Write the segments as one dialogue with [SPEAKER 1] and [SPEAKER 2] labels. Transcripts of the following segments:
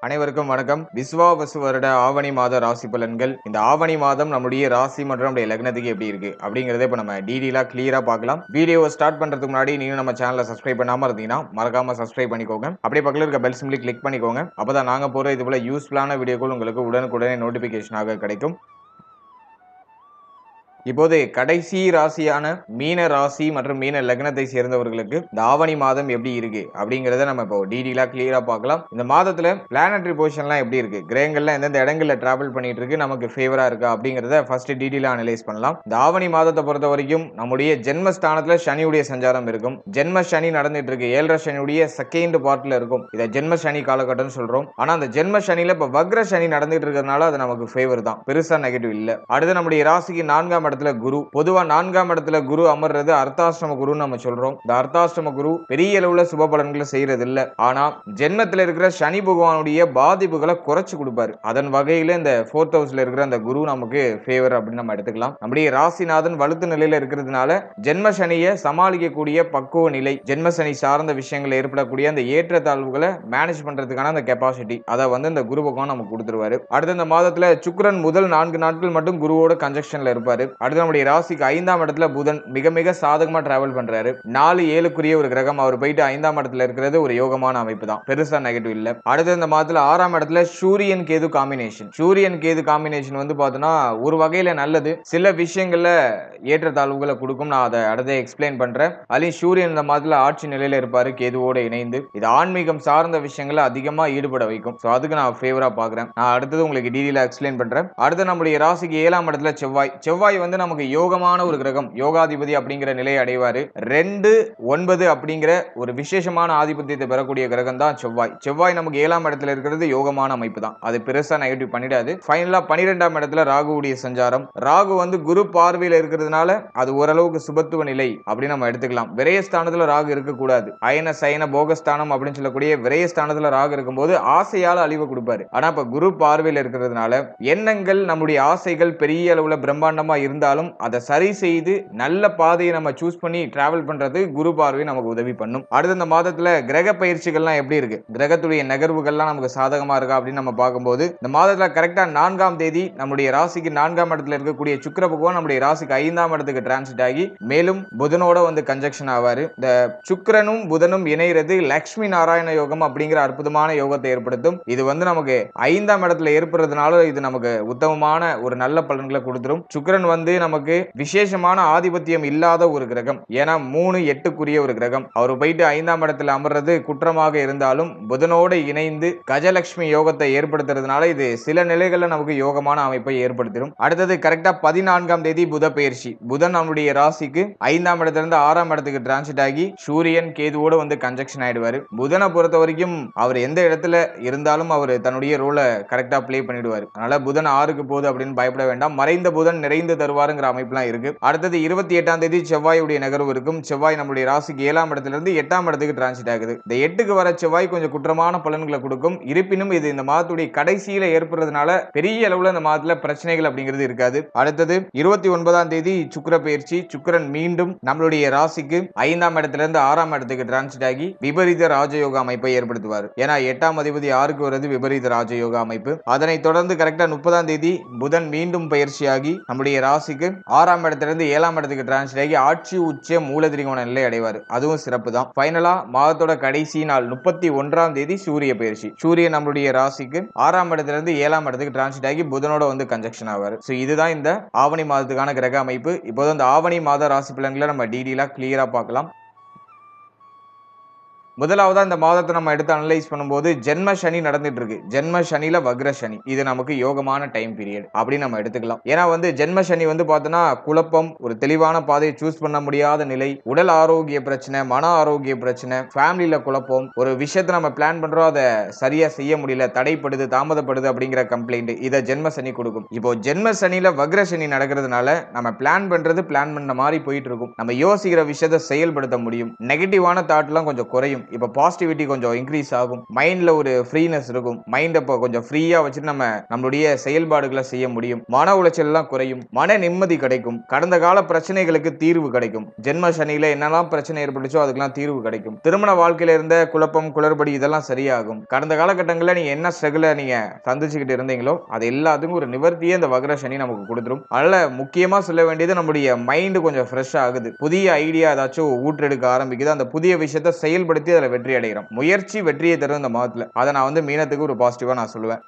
[SPEAKER 1] அனைவருக்கும் வணக்கம். விஸ்வாவசு வருட ஆவணி மாத ராசி பலன்கள். இந்த ஆவணி மாதம் நம்முடைய ராசி மற்றும் நம்முடைய லக்னத்துக்கு எப்படி இருக்கு அப்படிங்கறத இப்ப நம்ம டீடெயிலா கிளியரா பார்க்கலாம். வீடியோவை ஸ்டார்ட் பண்றதுக்கு முன்னாடி நீங்க நம்ம சேனலை சப்ஸ்கிரைப் பண்ணாம இருந்தீங்கன்னா மறக்காம சப்ஸ்கிரைப் பண்ணிக்கோங்க. அப்படியே பக்கத்துல இருக்க பெல் சிம்பிளை கிளிக் பண்ணிக்கோங்க. அப்பதான் நாங்க போற இது போல யூஸ்ஃபுல்லான வீடியோக்கள் உங்களுக்கு உடனுக்குடனே நோட்டிபிகேஷனாக கிடைக்கும். இப்போது கடைசி ராசியான மீன ராசி மற்றும் மீன லக்னத்தை சேர்ந்தவர்களுக்கு இந்த ஆவணி மாதம் எப்படி இருக்கு அப்படிங்கறத நம்ம இப்போ டீடெயிலா கிளியரா பார்க்கலாம். இந்த மாதத்துல பிளானட்டரி பொசிஷன்லாம் எப்படி இருக்கு, கிரகங்கள்லாம் எந்தெந்த இடங்கள்ல டிராவல் பண்ணிட்டு இருக்கு, நமக்கு ஃபேவரா இருக்கா அப்படிங்கறத ஃபர்ஸ்ட் டீடெயிலா அனலைஸ் பண்ணலாம். இந்த ஆவணி மாதத்தை பொறுத்த வரைக்கும் நம்முடைய ஜென்மஸ்தானத்துல சனியுடைய சஞ்சாரம் இருக்கும். ஜென்ம சனி நடந்துட்டு இருக்கு. 7.5 சனியுடைய செகண்ட் பார்ட்ல இருக்கும். இதை ஜென்ம சனி காலகட்டம்னு சொல்றோம். ஆனா அந்த ஜென்ம சனியில இப்ப வக்ர சனி நடந்துட்டு இருக்கிறதுனால அது நமக்கு ஃபேவர் தான், பெருசா நெகட்டிவ் இல்ல. அடுத்து நம்முடைய ராசிக்கு 4ஆம் இடத்துல குரு. பொதுவா 4ஆம் இடத்துல குரு அமர்றது அர்த்தாஷ்டம குருன்னு நம்ம சொல்றோம். இந்த அர்த்தாஷ்டம குரு பெரிய அளவுல சுப பலன்களை செய்யறது இல்ல. ஆனா ஜென்மத்துல இருக்கிற சனி பகவானுடைய பாதிப்புகளை குறைச்சு கொடுப்பாரு. அதன் வகையில இந்த 4th ஹவுஸ்ல இருக்கிற அந்த குரு நமக்கு ஃபேவர் அப்படின்னு நம்ம எடுத்துக்கலாம். நம்முடைய ராசிநாதன் வலுத்து நிலையில இருக்கிறதுனால ஜென்ம சனியை சமாளிக்கக்கூடிய பக்குவ நிலை, ஜென்ம சனி சார்ந்த விஷயங்கள் ஏற்படக்கூடிய அந்த ஏற்றத்தாழ்வுகளை மேனேஜ் பண்றதுக்கான அந்த கெப்பாசிட்டி அதை இந்த குரு பகவான் நமக்கு கொடுத்துருவாரு. அடுத்த இந்த மாதத்துல சுக்கிரன் முதல் 4 நாட்கள் மட்டும் குருவோட கன்ஜெக்ஷன்ல இருப்பாரு. அடுத்து நம்முடைய ராசிக்கு 5ஆம் இடத்துல புதன் மிக மிக சாதகமா டிராவல் பண்றாரு. 4-7க்குரிய ஒரு கிரகம். அவர் போயிட்டு 5ஆம் இடத்துல இருக்கிறது ஒரு யோகமான அமைப்பு தான், பெருசா நெகட்டிவ் இல்ல. அடுத்து இந்த மாதத்துல 6ஆம் இடத்துல சூரியன் கேது காம்பினேஷன். சூரியன் கேது காம்பினேஷன் பார்த்தோம்னா ஒரு வகையில நல்லது, சில விஷயங்கள்ல ஏற்றத்தாழ்வுகளை கொடுக்கும். நான் அதை அடுத்த எக்ஸ்பிளைன் பண்றேன். அதுலயும் சூரியன் இந்த மாதத்துல ஆட்சி நிலையில இருப்பாரு கேதுவோட இணைந்து. இது ஆன்மீகம் சார்ந்த விஷயங்களை அதிகமா ஈடுபட வைக்கும். அதுக்கு நான் ஃபேவரா பாக்குறேன். நான் அடுத்தது உங்களுக்கு டீடெயிலா எக்ஸ்பிளைன் பண்றேன். அடுத்து நம்முடைய ராசிக்கு 7ஆம் இடத்துல செவ்வாய். செவ்வாய் நமக்கு யோகமான ஒரு கிரகம், யோகாதிபதி அப்படிங்கிற நிலையை அடைவாரு. 2-9 அப்படிங்கிற ஒரு விசேஷமான ஆதிபத்தியத்தை பெறக்கூடிய கிரகம் தான் செவ்வாய். செவ்வாய் நமக்கு 7ஆம் இடத்துல இருக்கிறது யோகமான அமைப்பு தான், அது பெருசா நெகட்டிவ் பண்ணிடாது. ஃபைனலா 12ஆம் இடத்துல ராகுவுடைய சஞ்சாரம். ராகு குரு பார்வையில இருக்கிறதுனால அது ஓரளவுக்கு சுபத்துவ நிலை அப்படின்னு நம்ம எடுத்துக்கலாம். விரயஸ்தானத்துல ராகு இருக்கக்கூடாது. அயன சயன போகஸ்தானம் அப்படின்னு சொல்லக்கூடிய விரயஸ்தானத்துல ராகு இருக்கும்போது ஆசையால அழிவு கொடுப்பாரு. ஆனா இப்ப குரு பார்வையில இருக்கிறதுனால எண்ணங்கள், நம்முடைய ஆசைகள் பெரிய அளவுல பிரம்மாண்டமா இருந்தாலும் அதை சரி செய்து நல்ல பாதையை நம்ம சூஸ் பண்ணி டிராவல் பண்றது குரு பார்வை நமக்கு உதவி பண்ணும். அடுத்த இந்த மாதத்துல கிரக பயிற்சிகள்லாம் எப்படி இருக்கு, கிரகத்துடைய நகர்வுகள்லாம் நமக்கு சாதகமா இருக்கா அப்படின்னு நம்ம பார்க்கும்போது இந்த மாதத்துல கரெக்டா 4ஆம் தேதி நம்முடைய ராசிக்கு 4ஆம் இடத்துல இருக்கக்கூடிய சுக்கிர பகவான் நம்முடைய ராசிக்கு 5ஆம் இடத்துக்கு டிரான்சிட் ஆகி மேலும் புதனோட கன்ஜெக்ஷன் ஆவாரு. இந்த சுக்கிரனும் புதனும் இணைகிறது லட்சுமி நாராயண யோகம் அப்படிங்கிற அற்புதமான யோகத்தை ஏற்படுத்தும். இது நமக்கு 5ஆம் இடத்துல ஏற்படுறதுனால இது நமக்கு உத்தமமான ஒரு நல்ல பலன்களை கொடுத்துரும். சுக்கிரன் நமக்கு விசேஷமான ஆதிபத்தியம் இல்லாத ஒரு கிரகம். ஏன்னா 3-8க்குரிய ஒரு கிரகம். அவர் போயிட்டு 5ஆம் இடத்துல அமர்றது குற்றமாக இருந்தாலும் புதனோடு இணைந்து கஜலட்சுமி யோகத்தை ஏற்படுத்துறதுனால இது சில நிலைகள்ல நமக்கு யோகமான அமைப்பை ஏற்படுத்திடும். அடுத்தது கரெக்டா 14ஆம் தேதி புத பயிற்சி. புதன் நம்முடைய ராசிக்கு 5ஆம் இடத்துல இருந்து 6ஆம் இடத்துக்கு டிரான்சிட் ஆகி சூரியன் கேதுவோட கன்ஜெக்ஷன் ஆயிடுவாரு. புதனை பொறுத்த வரைக்கும் அவர் எந்த இடத்துல இருந்தாலும் அவர் தன்னுடைய ரோலை கரெக்டா பிளே பண்ணிடுவார். அதனால புதன் 6க்கு போகுது அப்படின்னு பயப்பட வேண்டாம். மறைந்த புதன் நிறைந்து தருவாருங்கிற அமைப்புலாம் இருக்கு. அடுத்தது 28ஆம் தேதி செவ்வாயுடைய நகர்வு இருக்கும். செவ்வாய் நம்முடைய ராசிக்கு 7ஆம் இடத்துல இருந்து 8ஆம் இடத்துக்கு டிரான்சிட் ஆகுது. இந்த 8க்கு வர செவ்வாய் கொஞ்சம் குற்றமான பலன்களை கொடுக்கும். இருப்பினும் இது இந்த மாதத்துடைய கடைசியில ஏற்படுறதுனால பெரிய அளவுல இந்த மாதத்துல பிரச்சனைகள் அப்படிங்கிறது இருக்காது. அடுத்தது 29ஆம் தேதி சுக்கிர பயிற்சி. சுக்கிரன் மீண்டும் நம்மளுடைய ராசிக்கு 5ஆம் இடத்துல இருந்து 6ஆம் இடத்துக்கு டிரான்சிட் ஆகி விபரீத ராஜயோக அமைப்பை ஏற்படுத்துவார். ஏன்னா 8ஆம் அதிபதி 6க்கு வருது விபரீத ராஜயோக அமைப்பு. அதனை தொடர்ந்து கரெக்டா 30ஆம் தேதி புதன் மீண்டும் பயிற்சியாகி நம்முடைய ராசிக்கு 6ஆம் இடத்திலிருந்து 7ஆம் இடத்துக்கு டிரான்ஸ்ஃபர் ஆகி ஆட்சி உச்ச மூலதிரிகோண நிலை அடைவார். அதுவும் சிறப்பு தான். ஃபைனலா மாதத்தோட கடைசி நாள் 31ஆம் தேதி சூரிய பயிற்சி. சூரியன் நம்மளுடைய ராசிக்கு 6ஆம் இடத்திலிருந்து 7ஆம் இடத்துக்கு டிரான்ஸ்ஃபர் ஆகி புதனோட கன்ஜெக்ஷன் ஆவார். சோ இதுதான் இந்த ஆவணி மாதத்துக்கான கிரக அமைப்பு. இப்போது இந்த ஆவணி மாத ராசி பலன்களை நம்ம டீடெயிலா கிளியரா பார்க்கலாம். முதலாவதா இந்த மாதத்தை நம்ம எடுத்து அனலைஸ் பண்ணும்போது ஜென்ம சனி நடந்துட்டு இருக்கு. ஜென்ம சனியில வக்ர சனி, இது நமக்கு யோகமான டைம் பீரியட் அப்படின்னு நம்ம எடுத்துக்கலாம். ஏன்னா ஜென்ம சனி பார்த்தோன்னா குழப்பம், ஒரு தெளிவான பாதையை சூஸ் பண்ண முடியாத நிலை, உடல் ஆரோக்கிய பிரச்சனை, மன ஆரோக்கிய பிரச்சனை, ஃபேமிலியில குழப்பம், ஒரு விஷயத்தை நம்ம பிளான் பண்றோம் அதை சரியா செய்ய முடியல, தடைப்படுது, தாமதப்படுது அப்படிங்கிற கம்ப்ளைண்ட் இதை ஜென்ம சனி கொடுக்கும். இப்போ ஜென்ம சனியில வக்ர சனி நடக்கிறதுனால நம்ம பிளான் பண்றது பிளான் பண்ண மாதிரி போயிட்டு இருக்கும். நம்ம யோசிக்கிற விஷயத்தை செயல்படுத்த முடியும். நெகட்டிவான தாட் எல்லாம் கொஞ்சம் குறையும். குறையும். இப்ப பாசிட்டிவிட்டி கொஞ்சம் இன்க்ரீஸ் ஆகும். மைண்ட்ல ஒரு ஃப்ரீனஸ் இருக்கும். மைண்ட் இப்ப கொஞ்சம் ஃப்ரீயா வச்சுட்டு நம்மளுடைய செயல்பாடுகளை செய்ய முடியும். மன உளைச்சல் எல்லாம் குறையும். மன நிம்மதி கிடைக்கும். கடந்த கால பிரச்சனைகளுக்கு தீர்வு கிடைக்கும். ஜென்ம சனியில என்னெல்லாம் பிரச்சனை ஏற்பட்டுச்சோ அதுக்கெல்லாம் தீர்வு கிடைக்கும். திருமண வாழ்க்கையில இருந்த குழப்பம் குளறுபடி இதெல்லாம் சரியாகும். கடந்த காலகட்டங்களில் நீங்க என்ன ஸ்ட்ரகிள நீங்க சந்திச்சுக்கிட்டு இருந்தீங்களோ அது எல்லாத்துக்கும் ஒரு நிவர்த்தியே இந்த வக்ர சனி நமக்கு கொடுத்துரும். அதனால முக்கியமா சொல்ல வேண்டியது நம்முடைய மைண்ட் கொஞ்சம் ஃப்ரெஷ் ஆகுது. புதிய ஐடியா ஏதாச்சும் ஊற்றெடுக்க ஆரம்பிக்குது. அந்த புதிய விஷயத்தை செயல்படுத்தி அதில் வெற்றி அடைகிறோம். முயற்சி வெற்றியை தரும் இந்த மாதத்துல. அதை நான் மீனத்துக்கு ஒரு பாசிட்டிவா நான் சொல்லுவேன்.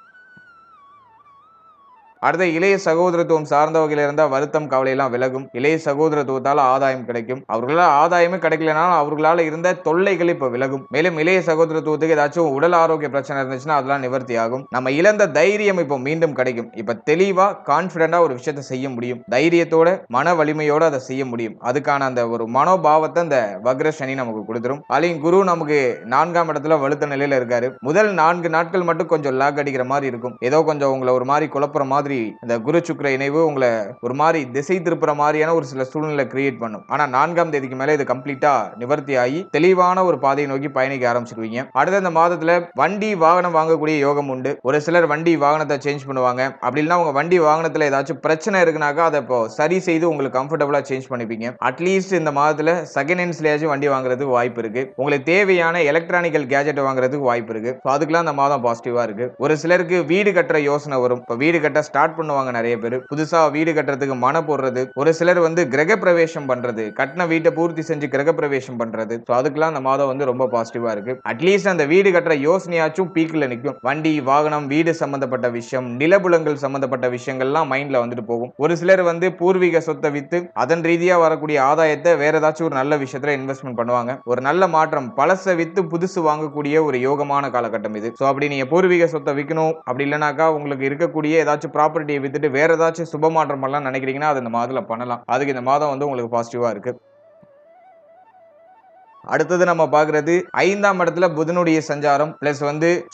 [SPEAKER 1] அடுத்த இளைய சகோதரத்துவம் சார்ந்த வகையில் இருந்தால் வருத்தம் கவலை எல்லாம் விலகும். இளைய சகோதரத்துவத்தால் ஆதாயம் கிடைக்கும். அவர்களால் ஆதாயமே கிடைக்கலனாலும் அவர்களால் இருந்த தொல்லைகள் இப்ப விலகும். மேலும் இளைய சகோதரத்துவத்துக்கு ஏதாச்சும் உடல் ஆரோக்கிய பிரச்சனை இருந்துச்சுன்னா அதெல்லாம் நிவர்த்தி ஆகும். நம்ம இழந்த தைரியம் இப்போ மீண்டும் கிடைக்கும். இப்ப தெளிவா கான்பிடண்டா ஒரு விஷயத்தை செய்ய முடியும். தைரியத்தோட மன வலிமையோட அதை செய்ய முடியும். அதுக்கான அந்த ஒரு மனோபாவத்தை அந்த வக்ர சனி நமக்கு கொடுத்துரும். அலையும் குரு நமக்கு 4ஆம் இடத்துல வலுத்த நிலையில இருக்காரு. முதல் 4 நாட்கள் மட்டும் கொஞ்சம் லாக் அடிக்கிற மாதிரி இருக்கும். ஏதோ கொஞ்சம் உங்களை ஒரு மாதிரி குழப்புற மாதிரி இந்த குரு சுக்கிர இணைவு உங்களை ஒரு மாதிரி திசை திருப்புற மாதிரியான ஒரு சில சூழ்நிலை கிரியேட் பண்ணும். ஆனா 4ஆம் தேதிக்கு மேல இது கம்ப்ளீட்டா நிவர்த்தி ஆகி தெளிவான ஒரு பாதையை நோக்கி பயணிக்க ஆரம்பிச்சிருவீங்க. அடுத்த இந்த மாதத்துல வண்டி வாகனம் வாங்கக்கூடிய யோகம் உண்டு. ஒரு சிலர் வண்டி வாகனத்தை சேஞ்ச் பண்ணுவாங்க. அப்படி இல்லைன்னா உங்க வண்டி வாகனத்துல ஏதாச்சும் பிரச்சனை இருக்குனாக்கா அதை இப்போ சரி செய்து உங்களுக்கு கம்ஃபர்டபுளா சேஞ்ச் பண்ணிப்பீங்க. அட்லீஸ்ட் இந்த மாதத்துல செகண்ட் ஹேண்ட்ஸ்லயாச்சும் வண்டி வாங்குறதுக்கு வாய்ப்பு இருக்கு. உங்களுக்கு தேவையான எலக்ட்ரானிக்கல் கேஜெட் வாங்குறதுக்கு வாய்ப்பு இருக்கு. அதுக்கெல்லாம் இந்த மாதம் பாசிட்டிவா இருக்கு. ஒரு சிலருக்கு வீடு கட்டுற யோசனை வரும். இப்போ வீடு கட்ட ஸ்டார்ட் பண்ணுவாங்க. நிறைய பேர் புதுசா வீடு கட்டுறதுக்கு மன போடுறது. ஒரு சிலர் கிரக பிரவேசம் பண்றது, கட்டின வீட்டை பூர்த்தி செஞ்சு கிரக பிரவேசம் பண்றது. அதுக்கெல்லாம் இந்த மாதம் ரொம்ப பாசிட்டிவா இருக்கு. அட்லீஸ்ட் அந்த வீடு கட்டுற யோசனையாச்சும் பீக்ல நிற்கும். வண்டி வாகனம் வீடு சம்பந்தப்பட்ட விஷயம், நிலபுலங்கள் சம்பந்தப்பட்ட விஷயங்கள்லாம் மைண்ட்ல போகும். ஒரு சிலர் பூர்வீக சொத்தை வித்து அதன் ரீதியா வரக்கூடிய ஆதாயத்தை வேற ஏதாச்சும் ஒரு நல்ல விஷயத்துல இன்வெஸ்ட்மெண்ட் பண்ணுவாங்க. ஒரு நல்ல மாற்றம், பழசை வித்து புதுசு வாங்கக்கூடிய ஒரு யோகமான காலகட்டம் இது. அப்படி நீங்க பூர்வீக சொத்தை விற்கணும், அப்படி இல்லைனாக்கா உங்களுக்கு இருக்கக்கூடிய ஏதாச்சும் ப்ராப்பர்ட்டியை வித்துட்டு வேற ஏதாச்சும் சுப மாற்றம் பண்ணலாம் நினைக்கிறீங்கன்னா அது இந்த மாதத்துல பண்ணலாம். அதுக்கு இந்த மாதம் உங்களுக்கு பாசிட்டிவா இருக்கு. அடுத்தது நம்ம பார்க்கிறது 5ஆம் இடத்துல புதனுடைய சஞ்சாரம் பிளஸ்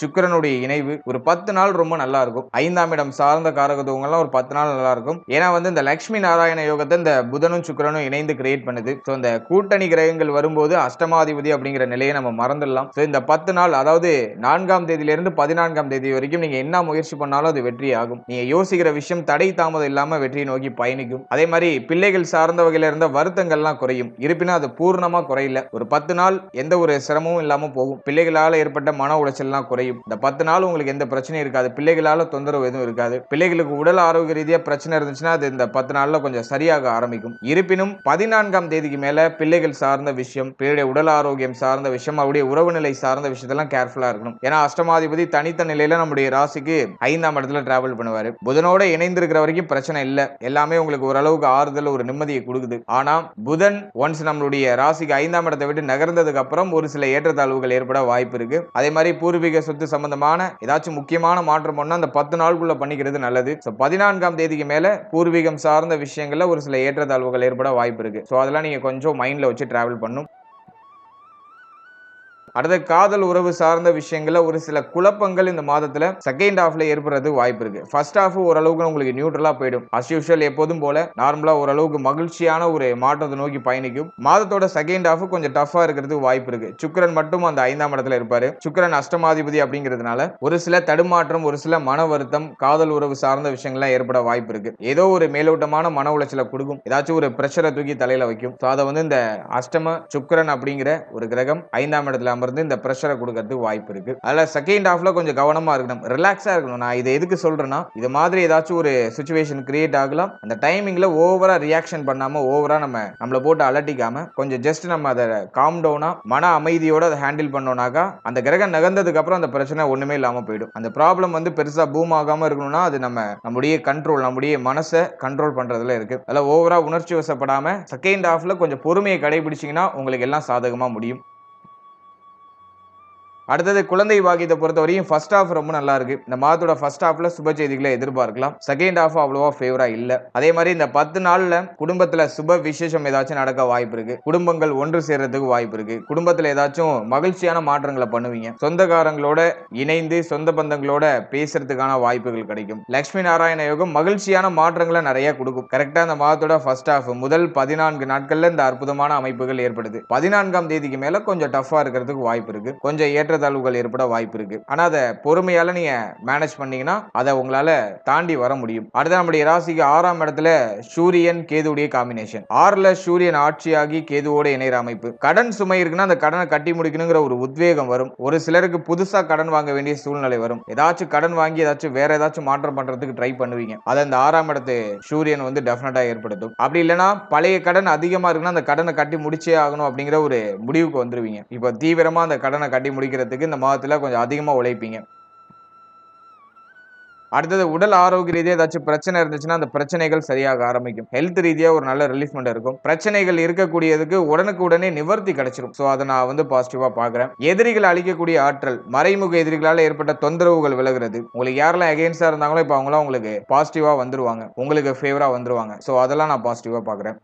[SPEAKER 1] சுக்கிரனுடைய இணைவு. ஒரு 10 நாள் ரொம்ப நல்லா இருக்கும். 5ஆம் இடம் சார்ந்த காரகத்துவங்கள்லாம் ஒரு 10 நாள் நல்லா இருக்கும். ஏன்னா இந்த லட்சுமி நாராயண யோகத்தை இந்த புதனும் சுக்கிரனும் இணைந்து கிரியேட் பண்ணுது. இந்த கூட்டணி கிரகங்கள் வரும்போது அஷ்டமாதிபதி அப்படிங்கிற நிலையை நம்ம மறந்துடலாம். இந்த 10 நாள், அதாவது 4ஆம் தேதியிலிருந்து 14ஆம் தேதி வரைக்கும் நீங்க என்ன முயற்சி பண்ணாலும் அது வெற்றி ஆகும். நீங்க யோசிக்கிற விஷயம் தடை தாமதம் இல்லாம வெற்றியை நோக்கி பயணிக்கும். அதே மாதிரி பிள்ளைகள் சார்ந்த வகையில இருந்த வருத்தங்கள்லாம் குறையும். இருப்பினும் அது பூர்ணமா குறையல. ஒரு 10 நாள் எந்த ஒரு சிரமமும் இல்லாம போகும். பிள்ளைகளால ஏற்பட்ட மன உளைச்சல்லாம் குறையும். இந்த 10 நாள் உங்களுக்கு எந்த பிரச்சனையும் இருக்காது. பிள்ளைகளால தொந்தரவு எதுவும் இருக்காது. பிள்ளைகளுக்கு உடல் ஆரோக்கிய ரீதியா பிரச்சனை இருந்துச்சுன்னா அது இந்த 10 நாள்ல கொஞ்சம் சரியாக ஆரம்பிக்கும். இருப்பினும் 14ஆம் தேதிக்கு மேல பிள்ளைகள் சார்ந்த விஷயம், பிள்ளைய உடல் ஆரோக்கியம் சார்ந்த விஷயம், அவருடைய உறவு நிலை சார்ந்த விஷயத்தெல்லாம் கேர்ஃபுல்லா இருக்கணும். ஏன்னா அஷ்டமாதிபதி தனித்த நிலையில நம்முடைய ராசிக்கு 5ஆம் இடத்துல டிராவல் பண்ணுவாரு. புதனோட இணைந்திருக்கிற வரைக்கும் பிரச்சனை இல்ல. எல்லாமே உங்களுக்கு ஓரளவுக்கு ஆறுதல், ஒரு நிம்மதியை கொடுக்குது. ஆனா புதன் ஒன்ஸ் நம்மளுடைய ராசிக்கு 5ஆம் இடத்தை விட்டு நகர்ந்ததுக்கு அப்புறம் ஒரு சில ஏற்றத்தாழ்வுகள் ஏற்பட வாய்ப்பு இருக்கு. அதே மாதிரி பூர்வீக சொத்து சம்பந்தமான ஏதாச்சும் முக்கியமான மாற்றம் பண்ணா அந்த 10 நாளுக்குள்ள பண்ணிக்கிறது நல்லது. 14ஆம் தேதிக்கு மேல பூர்வீகம் சார்ந்த விஷயங்கள்ல ஒரு சில ஏற்றத்தாழ்வுகள் ஏற்பட வாய்ப்பு இருக்கு. அதெல்லாம் நீங்க கொஞ்சம் மைண்ட்ல வச்சு டிராவல் பண்ணும். அடுத்த காதல் உறவு சார்ந்த விஷயங்கள்ல ஒரு சில குழப்பங்கள் இந்த மாதத்துல செகண்ட் ஹாஃப்ல ஏற்படுறதுக்கு வாய்ப்பு இருக்கு. ஃபர்ஸ்ட் ஹாஃப் ஓரளவுக்கு உங்களுக்கு நியூட்ரலா போயிடும். அஸ் யூஷுவல் எப்போதும் போல நார்மலா ஓரளவுக்கு மகிழ்ச்சியான ஒரு மாற்றத்தை நோக்கி பயணிக்கும். மாதத்தோட செகண்ட் ஹாஃப் கொஞ்சம் டஃபா இருக்கிறதுக்கு வாய்ப்பு இருக்கு. சுக்கிரன் மட்டும் அந்த 5ஆம் இடத்துல இருப்பாரு. சுக்கிரன் அஷ்டமாதிபதி அப்படிங்கிறதுனால ஒரு சில தடுமாற்றம், ஒரு சில மன வருத்தம், காதல் உறவு சார்ந்த விஷயங்கள்லாம் ஏற்பட வாய்ப்பு இருக்கு. ஏதோ ஒரு மேலோட்டமான மன உளைச்சலை கொடுக்கும். ஏதாச்சும் ஒரு பிரஷரை தூக்கி தலையில வைக்கும். அதை இந்த அஷ்டம சுக்கிரன் அப்படிங்கிற ஒரு கிரகம் 5ஆம் இடத்துல அமர்ந்து இந்த பிரஷரை கொடுக்கிறதுக்கு வாய்ப்பு இருக்கு. அதனால செகண்ட் ஹாஃப்ல கொஞ்சம் கவனமா இருக்கணும், ரிலாக்ஸா இருக்கணும். நான் இதை எதுக்கு சொல்றேன்னா, இது மாதிரி ஏதாச்சும் ஒரு சிச்சுவேஷன் கிரியேட் ஆகலாம். அந்த டைமிங்ல ஓவரா ரியாக்ஷன் பண்ணாம, ஓவரா நம்மள போட்டு அலட்டிக்காம கொஞ்சம் ஜஸ்ட் நம்ம அதை காம் டவுனா மன அமைதியோட அதை ஹேண்டில் பண்ணோம்னாக்கா அந்த கிரகம் நகர்ந்ததுக்கு அப்புறம் அந்த பிரச்சனை ஒண்ணுமே இல்லாம போயிடும். அந்த ப்ராப்ளம் பெருசா பூம் ஆகாம இருக்கணும்னா அது நம்முடைய கண்ட்ரோல், நம்முடைய மனசை கண்ட்ரோல் பண்றதுல இருக்கு. அதில் ஓவரா உணர்ச்சி வசப்படாம செகண்ட் ஹாஃப்ல கொஞ்சம் பொறுமையை கடைபிடிச்சீங்கன்னா உங்களுக்கு எல்லாம் சாதகமா முடியும். அடுத்தது குழந்தை பாக்கியத்தை பொறுத்தவரையும் ஃபர்ஸ்ட் ஹாஃப் ரொம்ப நல்லா இருக்கு. இந்த மாதத்தோட ஃபர்ஸ்ட் ஹாஃப்ல சுப செய்திகளை எதிர்பார்க்கலாம். செகண்ட் ஹாஃப் அவ்வளவா ஃபேவரா இல்ல. அதே மாதிரி இந்த 10 நாள்ல குடும்பத்துல சுப விசேஷம் ஏதாச்சும் நடக்க வாய்ப்பு இருக்கு. குடும்பங்கள் ஒன்று சேர்றதுக்கு வாய்ப்பு இருக்கு. குடும்பத்துல ஏதாச்சும் மகிழ்ச்சியான மாற்றங்களை பண்ணுவீங்க. சொந்தக்காரங்களோட இணைந்து சொந்த பந்தங்களோட பேசுறதுக்கான வாய்ப்புகள் கிடைக்கும். லட்சுமி நாராயண யோகம் மகிழ்ச்சியான மாற்றங்களை நிறைய கொடுக்கும். கரெக்டா இந்த மாதத்தோட ஃபர்ஸ்ட் ஹாஃப் முதல் 14 நாட்கள்ல இந்த அற்புதமான அமைப்புகள் ஏற்படுது. 14ஆம் தேதிக்கு மேல கொஞ்சம் டஃபா இருக்கிறதுக்கு வாய்ப்பு இருக்கு. கொஞ்சம் ஏற்றத்தாழ்வுகள் ஏற்பட வாய்ப்பு இருக்கு. ஆனா அதை பொறுமையால நீங்க மேனேஜ் பண்ணீங்கன்னா அதை உங்களால தாண்டி வர முடியும். அடுத்து நம்முடைய ராசிக்கு 6ஆம் இடத்துல சூரியன் கேதுவுடைய காம்பினேஷன். 6ல சூரியன் ஆட்சியாகி கேதுவோட இணைற அமைப்பு. கடன் சுமை இருக்குன்னா அந்த கடனை கட்டி முடிக்கணுங்கிற ஒரு உத்வேகம் வரும். ஒரு சிலருக்கு புதுசா கடன் வாங்க வேண்டிய சூழ்நிலை வரும். ஏதாச்சும் கடன் வாங்கி ஏதாச்சும் வேற ஏதாச்சும் மாற்றம் பண்றதுக்கு ட்ரை பண்ணுவீங்க. அதை இந்த 6ஆம் இடத்து சூரியன் வந்து டெஃபினட்டா ஏற்படுத்தும். அப்படி இல்லைன்னா பழைய கடன் அதிகமா இருக்குன்னா அந்த கடனை கட்டி முடிச்சே ஆகணும் அப்படிங்கிற ஒரு முடிவுக்கு வந்துருவீங்க. இப்ப தீவிரமா அந்த கடனை கட்டி முடிக்கிறதுக்கு இந்த மாதத்துல கொஞ்சம் அதிகமா உழைப்பீங்க. அடுத்தது உடல் ஆரோக்கிய ரீதியாக ஏதாச்சும் பிரச்சனை இருந்துச்சுன்னா அந்த பிரச்சனைகள் சரியாக ஆரம்பிக்கும். ஹெல்த் ரீதியாக ஒரு நல்ல ரிலீஃப்மெண்ட் இருக்கும். பிரச்சனைகள் இருக்கக்கூடியதுக்கு உடனே நிவர்த்தி கிடைச்சிடும். ஸோ அதை நான் வந்து பாசிட்டிவா பாக்குறேன். எதிரிகள் அழிக்கக்கூடிய ஆற்றல், மறைமுக எதிரிகளால் ஏற்பட்ட தொந்தரவுகள் விலகுறது. உங்களுக்கு யாரெல்லாம் எகெயின்ஸ்டா இருந்தாங்களோ இப்போ அவங்களாம் உங்களுக்கு பாசிட்டிவா வந்துருவாங்க, உங்களுக்கு ஃபேவரா வந்துருவாங்க. ஸோ அதெல்லாம் நான் பாசிட்டிவா பாக்குறேன்.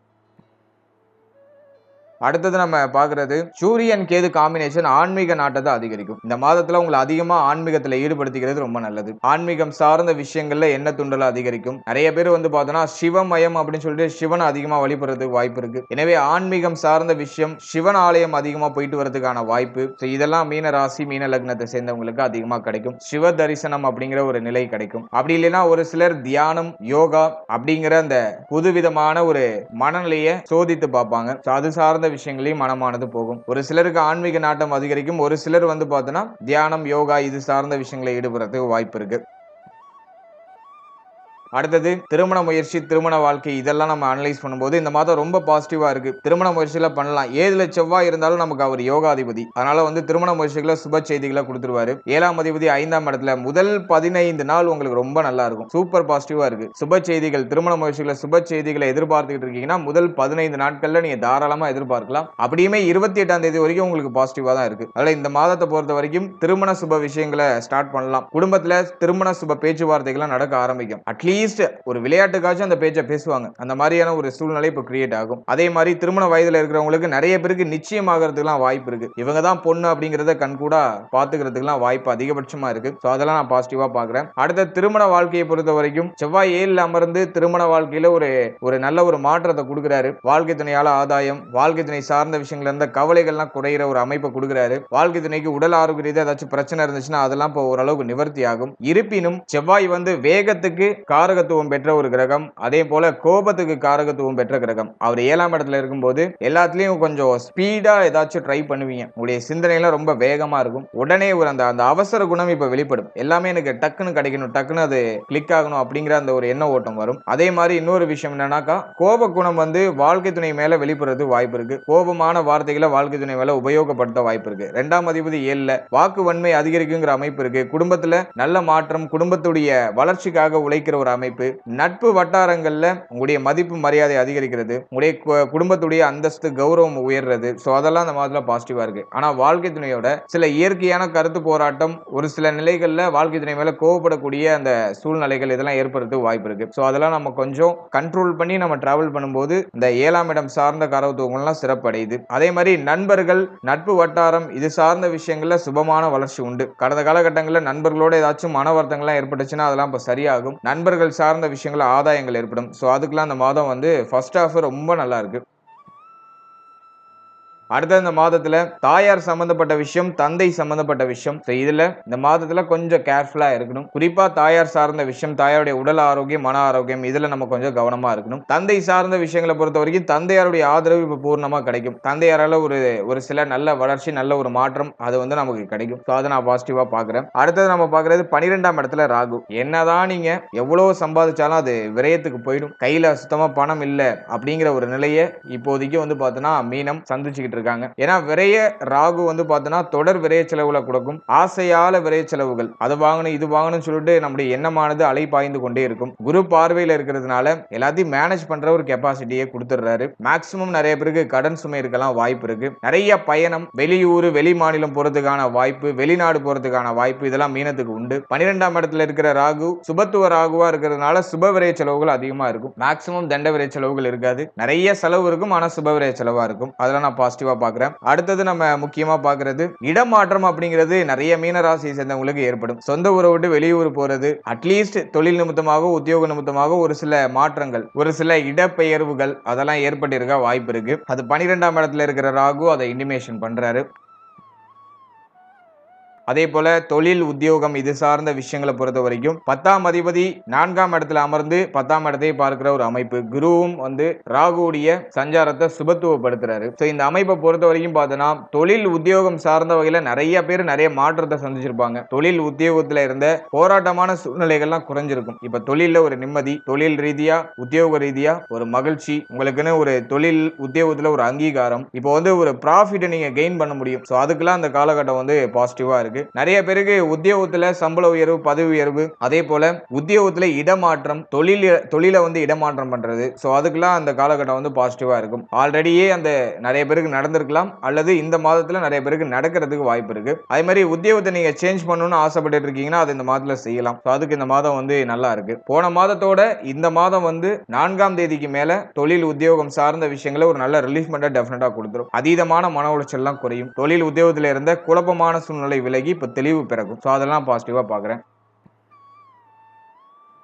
[SPEAKER 1] அடுத்தது நம்ம பாக்குறது சூரியன் கேது காம்பினேஷன் ஆன்மீக நாட்டத்தை அதிகரிக்கும். இந்த மாதத்துல உங்களை அதிகமா ஆன்மீகத்துல ஈடுபடுத்திக்கிறது ரொம்ப நல்லது. ஆன்மீகம் சார்ந்த விஷயங்கள்ல என்ன துண்டல அதிகரிக்கும். நிறைய பேர் வந்து பார்த்தோன்னா சிவமயம் அப்படின்னு சொல்லிட்டு சிவனை அதிகமா வழிபடுறதுக்கு வாய்ப்பு இருக்கு. எனவே ஆன்மீகம் சார்ந்த விஷயம், சிவன் ஆலயம் அதிகமா போயிட்டு வரதுக்கான வாய்ப்பு. இதெல்லாம் மீன ராசி மீன லக்னத்தை சேர்ந்தவங்களுக்கு அதிகமா கிடைக்கும். சிவ தரிசனம் அப்படிங்கிற ஒரு நிலை கிடைக்கும். அப்படி இல்லைன்னா ஒரு சிலர் தியானம், யோகா அப்படிங்கிற அந்த புதுவிதமான ஒரு மனநிலையை சோதித்து பார்ப்பாங்க. அது சார்ந்த விஷயங்களையும் மனமானது போகும். ஒரு சிலருக்கு ஆன்மீக நாட்டம் அதிகரிக்கும். ஒரு சிலர் வந்து பார்த்தோன்னா தியானம், யோகா இது சார்ந்த விஷயங்களை ஈடுபடுறதுக்கு வாய்ப்பு இருக்கு. அடுத்தது திருமண முயற்சி, திருமண வாழ்க்கை இதெல்லாம் நம்ம அனலைஸ் பண்ணும்போது இந்த மாதம் ரொம்ப பாசிட்டிவா இருக்கு. திருமண முயற்சியில பண்ணலாம். 7ல செவ்வாய் இருந்தாலும் நமக்கு அவர் யோகாதிபதி. அதனால வந்து திருமண முயற்சிகளை சுப செய்திகளை கொடுத்துருவாரு. 7ஆம் அதிபதி 5ஆம் இடத்துல முதல் 15 நாள் உங்களுக்கு ரொம்ப நல்லா இருக்கும். சூப்பர் பாசிட்டிவா இருக்கு. சுப செய்திகள், திருமண முயற்சிகளை சுப செய்திகளை எதிர்பார்த்துக்கிட்டு இருக்கீங்கன்னா முதல் 15 நாட்கள்ல நீங்க தாராளமா எதிர்பார்க்கலாம். அப்படியுமே 28ஆம் தேதி வரைக்கும் உங்களுக்கு பாசிட்டிவா தான் இருக்கு. அதனால இந்த மாதத்தை பொறுத்த வரைக்கும் திருமண சுப விஷயங்களை ஸ்டார்ட் பண்ணலாம். குடும்பத்துல திருமண சுப பேச்சுவார்த்தைகள் நடக்க ஆரம்பிக்கும். அட்லீஸ்ட் ஒரு விளையாட்டுக்காச்சும் அந்த பேச்சை பேசுவாங்க. அந்த மாதிரியான ஒரு சூழ்நிலை இப்போ கிரியேட் ஆகும். அதே மாதிரி திருமண வயதுல இருக்கிறவங்களுக்கு நிறைய பேருக்கு நிச்சயம் ஆகிறதுக்குலாம் வாய்ப்பு இருக்கு. இவங்க தான் பொண்ணு அப்படிங்கறத கண்கூடா பாத்துக்கிறதுக்குலாம் வாய்ப்பு அதிகபட்சமா இருக்கு. ஸோ அதெல்லாம் நான் பாசிட்டிவா பாக்குறேன். அடுத்த திருமண வாழ்க்கையை பொறுத்த வரைக்கும் செவ்வாய் 7ல் அமர்ந்து திருமண வாழ்க்கையில ஒரு நல்ல ஒரு மாற்றத்தை கொடுக்குறாரு. வாழ்க்கை துணையால ஆதாயம், வாழ்க்கை துணை சார்ந்த விஷயங்கள்ல இருந்த கவலைகள்லாம் குறையிற ஒரு அமைப்பை கொடுக்குறாரு. வாழ்க்கை துணைக்கு உடல் ஆரோக்கிய ரீதியாக ஏதாச்சும் பிரச்சனை இருந்துச்சுன்னா அதெல்லாம் இப்போ ஓரளவுக்கு நிவர்த்தி ஆகும். இருப்பினும் செவ்வாய் வந்து வேகத்துக்கு காரகத்துவம் பெற்ற ஒரு கிரகம். அதே போல கோபத்துக்கு காரகத்துவம் பெற்ற கிரகம். அவர் 7ஆம் இடத்துல இருக்கும்போது எல்லாத்துலயும் கொஞ்சம் ஸ்பீடா ஏதாச்சும் ட்ரை பண்ணுவீங்க. உங்களுடைய சிந்தனைலாம் ரொம்ப வேகமா இருக்கும். உடனே ஒரு அந்த அவசர குணம் இப்ப வெளிப்படும். எல்லாமே எனக்கு டக்குன்னு கிடைக்கணும், டக்குன்னு அது கிளிக் ஆகணும் அப்படிங்கிற அந்த ஒரு எண்ண ஓட்டம் வரும். அதே மாதிரி இன்னொரு விஷயம் என்னன்னாக்கா கோப குணம் வந்து வாழ்க்கை துணை மேல வெளிப்படுறது வாய்ப்பு இருக்கு. கோபமான வார்த்தைகளை வாழ்க்கை துணை மேல உபயோகப்படுத்த வாய்ப்பு இருக்கு. 2ஆம் அதிபதி 7ல வாக்கு வன்மை அதிகரிக்குங்கிற அமைப்பு இருக்கு. குடும்பத்துல நல்ல மாற்றம், குடும்பத்துடைய வளர்ச்சிக்காக உழைக்கிற ஒரு அமைப்பு. நட்பு வட்டாரங்கள்ல உங்களுடைய மதிப்பு மரியாதை அதிகரிக்கிறது. உங்களுடைய குடும்பத்துடைய அந்தஸ்து கௌரவம் உயர்றது. சோ அதெல்லாம் அந்த மாதிரி பாசிட்டிவா இருக்கு. ஆனா வாழ்க்கை துணையோட சில இயற்கையான கருத்து போராட்டம், ஒரு சில நிலைகள்ல வாழ்க்கை துணை மேல கோவப்படக்கூடிய அந்த சூழ்நிலைகள் இதெல்லாம் ஏற்படுறதுக்கு வாய்ப்பு இருக்கு. சோ அதெல்லாம் நம்ம கொஞ்சம் கண்ட்ரோல் பண்ணி நம்ம டிராவல் பண்ணும்போது இந்த 7ஆம் இடம் சார்ந்த காரகத்துவங்கள்லாம் சிறப்படையுது. அதே மாதிரி நண்பர்கள், நட்பு வட்டாரம் இது சார்ந்த விஷயங்கள்ல சுபமான வளர்ச்சி உண்டு. கடந்த காலகட்டங்களில் நண்பர்களோட ஏதாச்சும் மன வருத்தங்கள்லாம் ஏற்பட்டுச்சுன்னா அதெல்லாம் இப்ப சரியாகும். நண்பர்கள் சார்ந்த விஷயங்கள ஆதாயங்கள் ஏற்படும். சோ அதுக்கெல்லாம் அந்த மாதம் வந்து ஃபர்ஸ்ட் ஹாஃப் ரொம்ப நல்லா இருக்கு. அடுத்த இந்த மாதத்துல தாயார் சம்பந்தப்பட்ட விஷயம், தந்தை சம்பந்தப்பட்ட விஷயம், இதுல இந்த மாதத்துல கொஞ்சம் கேர்ஃபுல்லா இருக்கணும். குறிப்பா தாயார் சார்ந்த விஷயம், தாயாருடைய உடல் ஆரோக்கியம், மன ஆரோக்கியம் இதுல நம்ம கொஞ்சம் கவனமா இருக்கணும். தந்தை சார்ந்த விஷயங்களை பொறுத்த வரைக்கும் தந்தையாருடைய ஆதரவு இப்ப பூர்ணமா கிடைக்கும். தந்தையாரால ஒரு சில நல்ல வளர்ச்சி, நல்ல ஒரு மாற்றம் அது வந்து நமக்கு கிடைக்கும். அதை நான் பாசிட்டிவா பாக்குறேன். அடுத்தது நம்ம பாக்குறது 12ஆம் இடத்துல ராகு. என்னதான் நீங்க எவ்வளவு சம்பாதிச்சாலும் அது விரயத்துக்கு போயிடும். கையில சுத்தமா பணம் இல்ல அப்படிங்கிற ஒரு நிலையை இப்போதைக்கு வந்து பார்த்தோன்னா மீனம் சந்திச்சுக்கிட்டு பண்ணிட்டு இருக்காங்க. ஏன்னா விரைய ராகு வந்து பார்த்தோன்னா தொடர் விரைய செலவுல கொடுக்கும். ஆசையால விரைய செலவுகள், அதை வாங்கணும் இது வாங்கணும்னு சொல்லிட்டு நம்முடைய எண்ணமானது அலைபாய்ந்து கொண்டே இருக்கும். குரு பார்வையில இருக்கிறதுனால எல்லாத்தையும் மேனேஜ் பண்ற ஒரு கெப்பாசிட்டியை கொடுத்துடுறாரு. மேக்சிமம் நிறைய பேருக்கு கடன் சுமை இருக்கலாம் வாய்ப்பு இருக்கு. நிறைய பயணம், வெளியூர் வெளி மாநிலம் போறதுக்கான வாய்ப்பு, வெளிநாடு போறதுக்கான வாய்ப்பு இதெல்லாம் மீனத்துக்கு உண்டு. 12ஆம் இடத்துல இருக்கிற ராகு சுபத்துவ ராகுவா இருக்கிறதுனால சுப விரைய செலவுகள் அதிகமா இருக்கும். மேக்சிமம் தண்ட விரைய செலவுகள் இருக்காது. நிறைய செலவு இருக்கும், ஆனா சுப விரைய செலவா இருக்கும். அதெல்லாம் நான் பாசிட்டிவா பாக்குறேன். அடுத்தது நம்ம முக்கியமா பாக்குறது இடமாற்றம் அப்படிங்கிறது நிறைய மீன ராசியை சேர்ந்தவங்களுக்கு ஏற்படும். சொந்த ஊரை விட்டு வெளியூர் போறது, அட்லீஸ்ட் தொழில் நிமித்தமாக உத்தியோக நிமித்தமாக ஒரு சில மாற்றங்கள், ஒரு சில இடப்பெயர்வுகள் அதெல்லாம் ஏற்பட்டிருக்க வாய்ப்பு இருக்கு. அது 12ஆம் இடத்துல இருக்கிற ராகு அதை இண்டிமேஷன் பண்றாரு. அதே போல தொழில் உத்தியோகம் இது சார்ந்த விஷயங்களை பொறுத்த வரைக்கும் 10ஆம் அதிபதி 4ஆம் இடத்துல அமர்ந்து 10ஆம் இடத்தை பார்க்கிற ஒரு அமைப்பு. குருவும் வந்து ராகுடைய சஞ்சாரத்தை சுபத்துவப்படுத்துறாரு. இந்த அமைப்பை பொறுத்த வரைக்கும் பார்த்தோன்னா தொழில் உத்தியோகம் சார்ந்த வகையில நிறைய பேர் நிறைய மாற்றத்தை சந்திச்சிருப்பாங்க. தொழில் உத்தியோகத்துல இருந்த போராட்டமான சூழ்நிலைகள்லாம் குறைஞ்சிருக்கும். இப்ப தொழில ஒரு நிம்மதி, தொழில் ரீதியா உத்தியோக ரீதியா ஒரு மகிழ்ச்சி, உங்களுக்குன்னு ஒரு தொழில் உத்தியோகத்துல ஒரு அங்கீகாரம், இப்போ வந்து ஒரு ப்ராஃபிட்டை நீங்க கெயின் பண்ண முடியும். ஸோ அதுக்கெல்லாம் அந்த காலகட்டம் வந்து பாசிட்டிவா இருக்கு. நிறைய பேருக்கு உத்தியோகத்துல சம்பள உயர்வு, பதவி உயர்வு, அதே போல உத்தியோகத்துல இடமாற்றம், தொழில வந்து இடமாற்றம் பண்றது, சோ அதுக்கெல்லாம் அந்த காலகட்டம் வந்து பாசிட்டிவா இருக்கும். ஆல்ரெடியே அந்த நிறைய பேருக்கு நடந்திருக்கலாம், அல்லது இந்த மாதத்துல நிறைய பேருக்கு நடக்கிறதுக்கு வாய்ப்பு இருக்கு. அதே மாதிரி உத்தியோகத்தை நீங்க சேஞ்ச் பண்ணணும்னு ஆசைப்பட்டு இருக்கீங்கன்னா அது இந்த மாதத்துல செய்யலாம். அதுக்கு இந்த மாதம் வந்து நல்லா இருக்கு. போன மாதத்தோட இந்த மாதம் வந்து 4ஆம் தேதிக்கு மேல தொழில் உத்தியோகம் சார்ந்த விஷயங்களை ஒரு நல்ல ரிலீஃப்மெண்ட்டை டெஃபினட்டா கொடுத்துரும். அதீதமான மன உளைச்சல் எல்லாம் குறையும். தொழில் உத்தியோகத்துல இருந்த குழப்பமான சூழ்நிலை விலகி இப்ப தெளிவு பிறகும். சோ அதெல்லாம் பாசிட்டிவா பாக்குறேன்.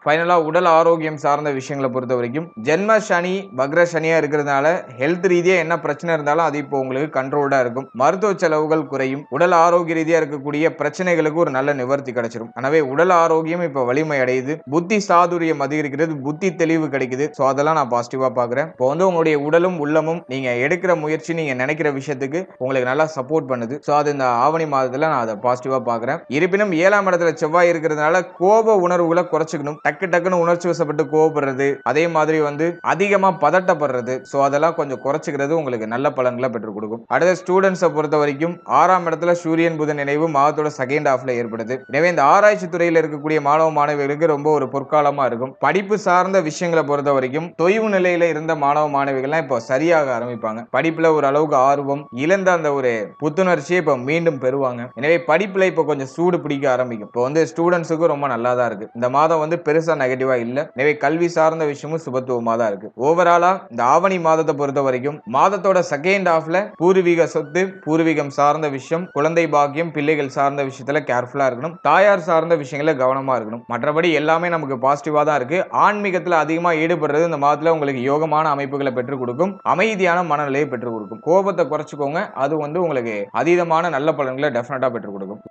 [SPEAKER 1] ஃபைனலா உடல் ஆரோக்கியம் சார்ந்த விஷயங்களை பொறுத்த வரைக்கும் ஜென்ம சனி வக்ர சனியா இருக்கிறதுனால ஹெல்த் ரீதியா என்ன பிரச்சனை இருந்தாலும் அது இப்போ உங்களுக்கு கண்ட்ரோல்டா இருக்கும். மருத்துவ செலவுகள் குறையும். உடல் ஆரோக்கிய ரீதியா இருக்கக்கூடிய பிரச்சனைகளுக்கு ஒரு நல்ல நிவர்த்தி கிடைச்சிடும். எனவே உடல் ஆரோக்கியம் இப்ப வலிமை அடையுது. புத்தி சாதுரியம் அதிகரிக்கிறது, புத்தி தெளிவு கிடைக்குது. சோ அதெல்லாம் நான் பாசிட்டிவா பாக்குறேன். இப்போ வந்து உங்களுடைய உடலும் உள்ளமும் நீங்க எடுக்கிற முயற்சி, நீங்க நினைக்கிற விஷயத்துக்கு உங்களுக்கு நல்லா சப்போர்ட் பண்ணுது. சோ அது இந்த ஆவணி மாதத்துல நான் அதை பாசிட்டிவா பாக்குறேன். இருப்பினும் 7ஆம் இடத்துல செவ்வாய் இருக்கிறதுனால கோப உணர்வுகளை குறைச்சிக்கணும். டக்குன்னு உணர்ச்சி வசப்பட்டு கோவப்படுறது, அதே மாதிரி வந்து அதிகமா பதட்டப்படுறது, சோ அதெல்லாம் கொஞ்சம் குறைச்சிக்கிறது உங்களுக்கு நல்ல பலன்களை பெற்றுக் கொடுக்கும். அடுத்த ஸ்டூடெண்ட்ஸை பொறுத்த வரைக்கும் 6ஆம் இடத்துல சூரியன் புதன் நினைவு மாதத்தோட செகண்ட் ஹாஃப்ல ஏற்படுது. எனவே இந்த ஆராய்ச்சி துறையில் இருக்கக்கூடிய மாணவ மாணவிகளுக்கு ரொம்ப ஒரு பொற்காலமா இருக்கும். படிப்பு சார்ந்த விஷயங்களை பொறுத்த வரைக்கும் தொய்வு நிலையில இருந்த மாணவ மாணவிகள்லாம் இப்போ சரியாக ஆரம்பிப்பாங்க. படிப்புல ஒரு அளவுக்கு ஆர்வம் இழந்த அந்த ஒரு புத்துணர்ச்சியை இப்போ மீண்டும் பெறுவாங்க. எனவே படிப்புல இப்போ கொஞ்சம் சூடு பிடிக்க ஆரம்பிக்கும். இப்போ வந்து ஸ்டூடெண்ட்ஸுக்கு ரொம்ப நல்லா தான் இருக்கு. இந்த மாதம் வந்து பெருசா நெகட்டிவா இல்ல. எனவே கல்வி சார்ந்த விஷயமும் சுபத்துவமா தான் இருக்கு. ஓவராலா இந்த ஆவணி மாதத்தை பொறுத்த வரைக்கும் மாதத்தோட செகண்ட் ஹாஃப்ல பூர்வீக சொத்து, பூர்வீகம் சார்ந்த விஷயம், குழந்தை பாக்கியம், பிள்ளைகள் சார்ந்த விஷயத்துல கேர்ஃபுல்லா இருக்கணும். தாயார் சார்ந்த விஷயங்கள கவனமா இருக்கணும். மற்றபடி எல்லாமே நமக்கு பாசிட்டிவா தான் இருக்கு. ஆன்மீகத்துல அதிகமா ஈடுபடுறது இந்த மாதத்துல உங்களுக்கு யோகமான அமைப்புகளை பெற்றுக் கொடுக்கும். அமைதியான மனநிலையை பெற்றுக் கொடுக்கும். கோபத்தை குறைச்சுக்கோங்க. அது வந்து உங்களுக்கு அதீதமான நல்ல பலன்களை டெஃபினட்டா பெற்றுக் கொடுக்கும்.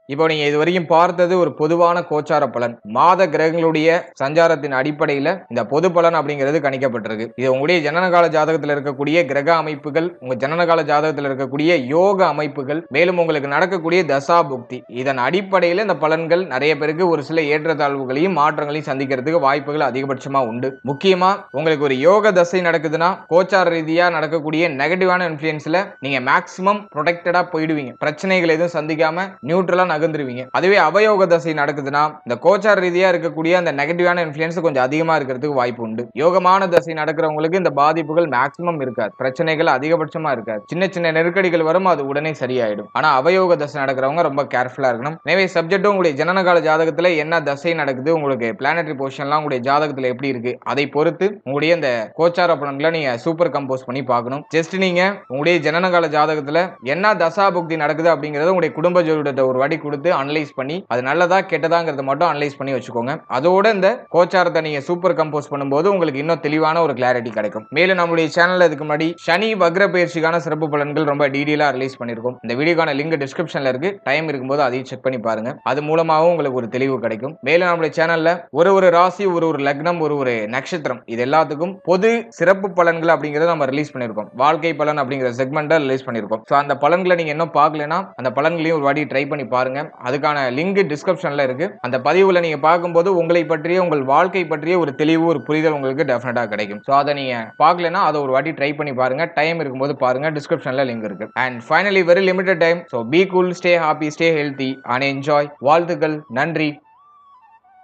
[SPEAKER 1] இப்போ நீங்க இது வரைக்கும் பார்த்தது ஒரு பொதுவான கோச்சார பலன். மாத கிரகங்களுடைய சஞ்சாரத்தின் அடிப்படையில் இந்த பொது பலன் அப்படிங்கிறது கணிக்கப்பட்டிருக்கு. இது உங்களுடைய ஜனனகால ஜாதகத்தில் இருக்கக்கூடிய கிரக அமைப்புகள், உங்க ஜனனகால ஜாதகத்தில் இருக்கக்கூடிய யோக அமைப்புகள், மேலும் உங்களுக்கு நடக்கக்கூடிய தசா புக்தி, இதன் அடிப்படையில் இந்த பலன்கள் நிறைய பேருக்கு ஒரு சில ஏற்றத்தாழ்வுகளையும் மாற்றங்களையும் சந்திக்கிறதுக்கு வாய்ப்புகள் அதிகபட்சமா உண்டு. முக்கியமா உங்களுக்கு ஒரு யோக தசை நடக்குதுன்னா கோச்சார ரீதியா நடக்கக்கூடிய நெகட்டிவான இன்ஃபுளுன்ஸ்ல நீங்க மேக்சிமம் ப்ரொடெக்டடா போயிடுவீங்க. பிரச்சனைகள் எதுவும் சந்திக்காம நியூட்ரலா நகர்ந்துருவீங்க. அதுவே அவயோக தசை நடக்குதுன்னா இந்த கோச்சார ரீதியா இருக்கக்கூடிய அந்த நெகட்டிவான இன்ஃப்ளூயன்ஸ் கொஞ்சம் அதிகமா இருக்கிறதுக்கு வாய்ப்பு உண்டு. யோகமான தசை நடக்கிறவங்களுக்கு இந்த பாதிப்புகள் மேக்ஸிமம் இருக்காது. பிரச்சனைகள் அதிகபட்சமா இருக்காது. சின்ன சின்ன நெருக்கடிகள் வரும், அது உடனே சரியாயிடும். ஆனா அவயோக தசை நடக்கிறவங்க ரொம்ப கேர்ஃபுல்லா இருக்கணும். எனவே சப்ஜெக்ட் உங்களுடைய ஜனனகால ஜாதகத்துல என்ன தசை நடக்குது, உங்களுக்கு பிளானட்டரி பொசிஷன்லாம் உங்களுடைய ஜாதகத்துல எப்படி இருக்கு, அதை பொறுத்து உங்களுடைய இந்த கோச்சார பலன்களை நீங்க சூப்பர் கம்போஸ் பண்ணி பார்க்கணும். ஜஸ்ட் நீங்க உங்களுடைய ஜனனகால ஜாதகத்துல என்ன தசா புக்தி நடக்குது அப்படிங்கறது உங்களுடைய குடும்ப ஜோதிடத்தை ஒரு வாட்டி கொடுத்து அனலைஸ் பண்ணி அது நல்லதா கெட்டதாங்கிறத மட்டும் அனலைஸ் பண்ணி வச்சுக்கோங்க. அதோட இந்த கோச்சாரத்தை நீங்க சூப்பர் கம்போஸ் பண்ணும்போது உங்களுக்கு இன்னும் தெளிவான ஒரு கிளாரிட்டி கிடைக்கும். மேலும் நம்மளுடைய சேனல்ல இதுக்கு முன்னாடி சனி வக்ர பயிற்சிக்கான சிறப்பு பலன்கள் ரொம்ப டீடைலா ரிலீஸ் பண்ணிருக்கோம். இந்த வீடியோக்கான லிங்க் டிஸ்கிரிப்ஷன்ல இருக்கு. டைம் இருக்கும்போது அதையும் செக் பண்ணி பாருங்க. அது மூலமாவும் உங்களுக்கு ஒரு தெளிவு கிடைக்கும். மேலும் நம்மளுடைய சேனல்ல ஒரு ராசி, ஒரு லக்னம், ஒரு நட்சத்திரம், இது எல்லாத்துக்கும் பொது சிறப்பு பலன்கள் அப்படிங்கறத நம்ம ரிலீஸ் பண்ணிருக்கோம். வாழ்க்கை பலன் அப்படிங்கிற செக்மெண்ட்டை ரிலீஸ் பண்ணிருக்கோம். சோ அந்த பலன்களை நீங்க இன்னும் பார்க்கலனா அந்த பலன்களையும் ஒரு வாட்டி ட்ரை பண்ணி பாருங்க. பாருங்க. அதுக்கான லிங்க் டிஸ்கிரிப்ஷன்ல இருக்கு. அந்த பதிவுல நீங்க பார்க்கும்போது உங்களை பற்றிய உங்கள் வாழ்க்கை பற்றிய ஒரு தெளிவு ஒரு புரிதல் உங்களுக்கு டெஃபினட்டா கிடைக்கும். சோ அத நீங்க பார்க்கலனா அத ஒரு வாட்டி ட்ரை பண்ணி பாருங்க. டைம் இருக்கும்போது பாருங்க. டிஸ்கிரிப்ஷன்ல லிங்க் இருக்கு. And finally very limited time. So be cool, stay happy, stay healthy and enjoy. வாழ்த்துக்கள். நன்றி.